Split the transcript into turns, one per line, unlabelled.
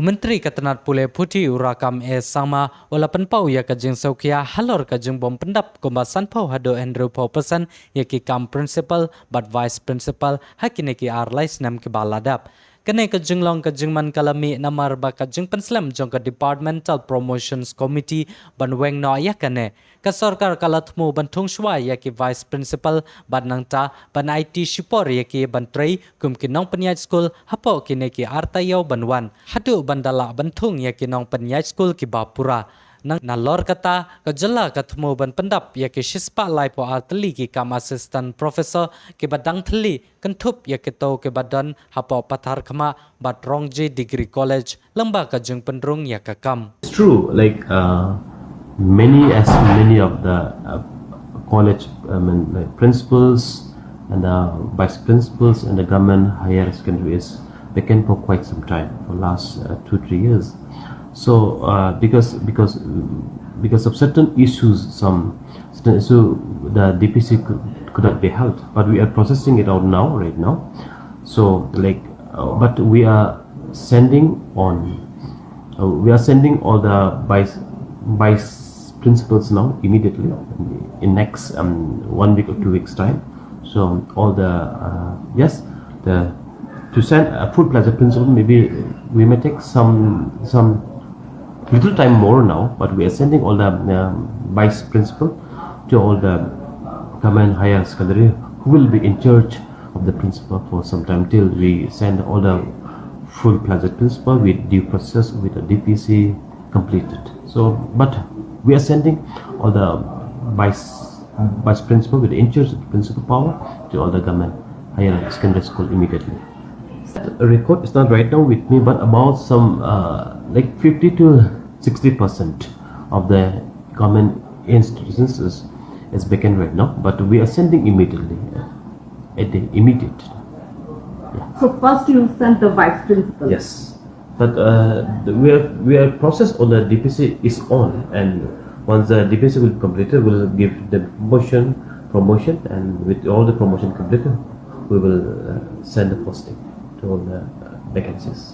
Menteri Ketenat Pule Putih Urakam Sama walaupun pau ya kajing saukia halor kajing bom pendap kumbasan pau hado Andrew pau pesan ya ki kam principal but vice principal hakine ki arlais nam ki baladap kene kajing long kajing man kalami namar ba kajing penslam jong ka departmental promotions committee ban weng no ya kene ka sarkar kalatmu bantung shwa ya ki vice principal ban nangta ban IT shipor ya ki ban trei kum ki nong penyai school hapo kine ki artayau banwan hadu bandala bantung ya ki nong penyai school ki bapura nang nalor kata kejela katmu ban pendap ya ki shispa lai po atli ki kam assistant professor ki badang thli kentup ya ki to ki badan hapo pathar khama bat rongji degree college lamba ka jung pendrung ya ka kam.
It's true, like many of the college like principals and the vice principals and the government higher secondary is vacant for quite some time, for last 2-3 years. So because of certain issues, certain issue, the DPC could not be held, but we are processing it out now, right now. So like, but we are sending on. We are sending all the vice principals now immediately in next 1 week or 2 weeks time. So all the to send a full pleasure principal, maybe we may take some little time more now, but we are sending all the vice principal to all the command higher secondary who will be in charge of the principal for some time till we send all the full pleasure principal with due process with the DPC completed. So, but we are sending all the vice principal with the in charge of the principal power to all the government higher secondary school immediately. The record is not right now with me, but about some like 50 to 60% of the government institutions is vacant right now, but we are sending immediately at the immediate.
So first you send the vice principal.
Yes, but we are process on the DPC is on, and once the DPC will complete it, we'll give the promotion, and with all the promotion completed, we will send the posting to all the vacancies.